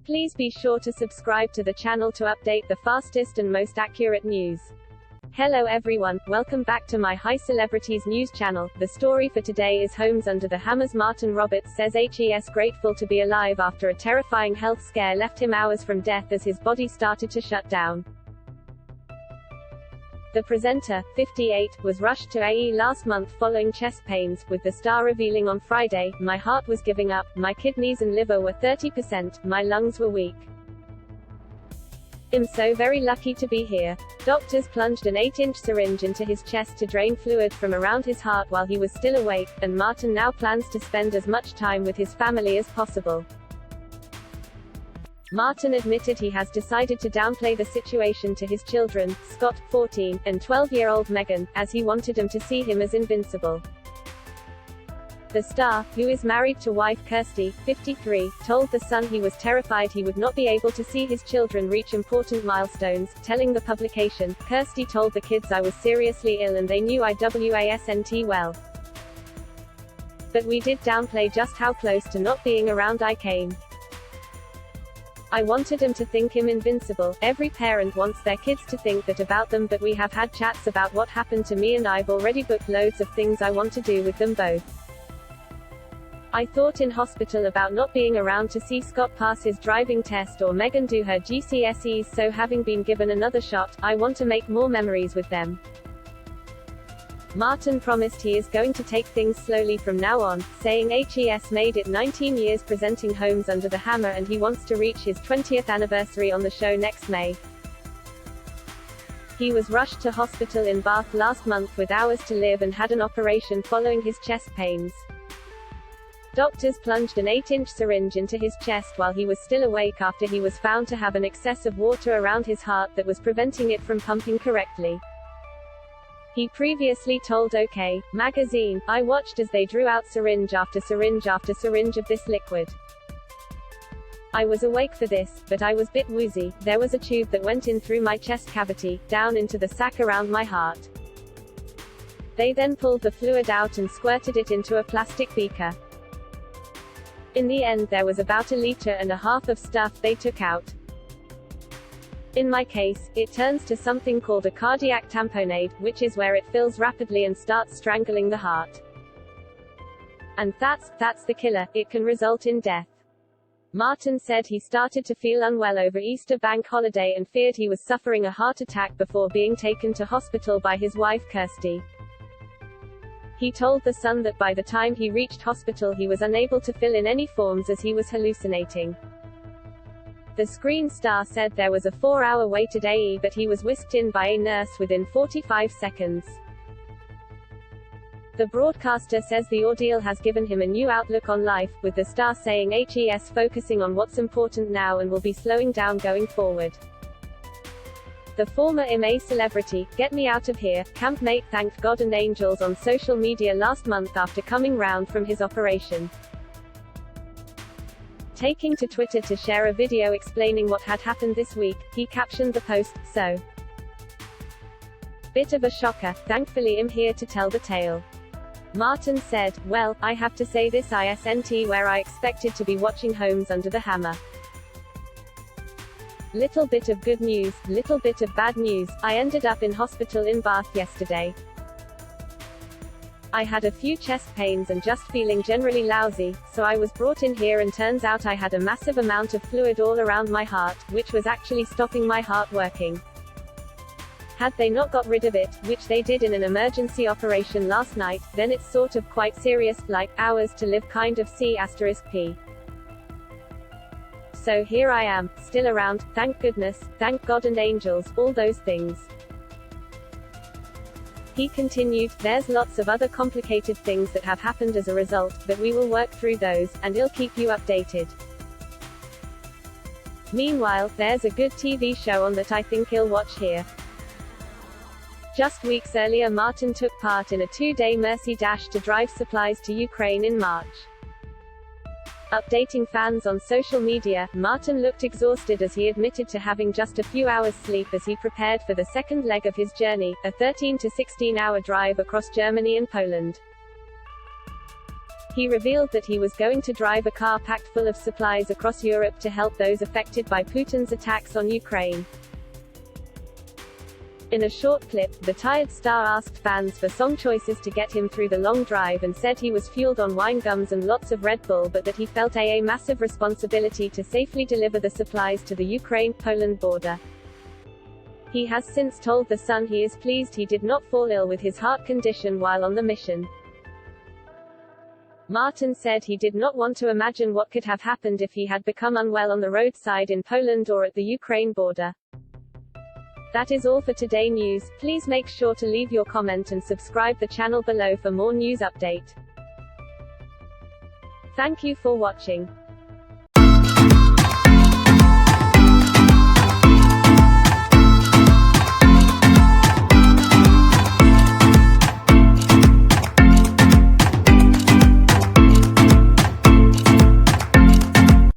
Please be sure to subscribe to the channel to update the fastest and most accurate news. Hello everyone, welcome back to my High Celebrities news channel. The story for today is Homes Under the Hammer's Martin Roberts says he's grateful to be alive after a terrifying health scare left him hours from death as his body started to shut down. The presenter, 58, was rushed to AE last month following chest pains, with the star revealing on Friday, "My heart was giving up, my kidneys and liver were 30%, my lungs were weak. I'm so very lucky to be here." Doctors plunged an 8-inch syringe into his chest to drain fluid from around his heart while he was still awake, and Martin now plans to spend as much time with his family as possible. Martin admitted he has decided to downplay the situation to his children, Scott, 14, and 12-year-old Megan, as he wanted them to see him as invincible. The star, who is married to wife Kirsty, 53, told The Sun he was terrified he would not be able to see his children reach important milestones, telling the publication, "Kirsty told the kids I was seriously ill and they knew I wasn't well. But we did downplay just how close to not being around I came. I wanted him to think him invincible. Every parent wants their kids to think that about them, but we have had chats about what happened to me and I've already booked loads of things I want to do with them both. I thought in hospital about not being around to see Scott pass his driving test or Megan do her GCSEs, so having been given another shot, I want to make more memories with them." Martin promised he is going to take things slowly from now on, saying he's made it 19 years presenting Homes Under the Hammer and he wants to reach his 20th anniversary on the show next May. He was rushed to hospital in Bath last month with hours to live and had an operation following his chest pains. Doctors plunged an 8-inch syringe into his chest while he was still awake after he was found to have an excess of water around his heart that was preventing it from pumping correctly. He previously told OK! Magazine, "I watched as they drew out syringe after syringe after syringe of this liquid. I was awake for this, but I was bit woozy. There was a tube that went in through my chest cavity, down into the sac around my heart. They then pulled the fluid out and squirted it into a plastic beaker. In the end there was about 1.5 liters of stuff they took out. In my case, it turns to something called a cardiac tamponade, which is where it fills rapidly and starts strangling the heart. And that's the killer, it can result in death." Martin said he started to feel unwell over Easter bank holiday and feared he was suffering a heart attack before being taken to hospital by his wife Kirsty. He told The Sun that by the time he reached hospital he was unable to fill in any forms as he was hallucinating. The screen star said there was a 4-hour wait at AE, but he was whisked in by a nurse within 45 seconds. The broadcaster says the ordeal has given him a new outlook on life, with the star saying he's focusing on what's important now and will be slowing down going forward. The former MA celebrity, "Get me out of here," campmate thanked God and angels on social media last month after coming round from his operation. Taking to Twitter to share a video explaining what had happened this week, he captioned the post, "So bit of a shocker, thankfully I'm here to tell the tale." Martin said, "Well, I have to say this isn't where I expected to be watching Homes Under the Hammer. Little bit of good news, little bit of bad news, I ended up in hospital in Bath yesterday. I had a few chest pains and just feeling generally lousy, so I was brought in here and turns out I had a massive amount of fluid all around my heart, which was actually stopping my heart working. Had they not got rid of it, which they did in an emergency operation last night, then it's sort of quite serious, like, hours to live kind of C*P. So here I am, still around, thank goodness, thank God and angels, all those things." He continued, "There's lots of other complicated things that have happened as a result, but we will work through those, and I'll keep you updated. Meanwhile, there's a good TV show on that I think I'll watch here." Just weeks earlier Martin took part in a 2-day mercy dash to drive supplies to Ukraine in March. Updating fans on social media, Martin looked exhausted as he admitted to having just a few hours sleep as he prepared for the second leg of his journey, a 13 to 16-hour drive across Germany and Poland. He revealed that he was going to drive a car packed full of supplies across Europe to help those affected by Putin's attacks on Ukraine. In a short clip, the tired star asked fans for song choices to get him through the long drive and said he was fueled on wine gums and lots of Red Bull, but that he felt a massive responsibility to safely deliver the supplies to the Ukraine-Poland border. He has since told The Sun he is pleased he did not fall ill with his heart condition while on the mission. Martin said he did not want to imagine what could have happened if he had become unwell on the roadside in Poland or at the Ukraine border. That is all for today news. Please make sure to leave your comment and subscribe the channel below for more news update. Thank you for watching.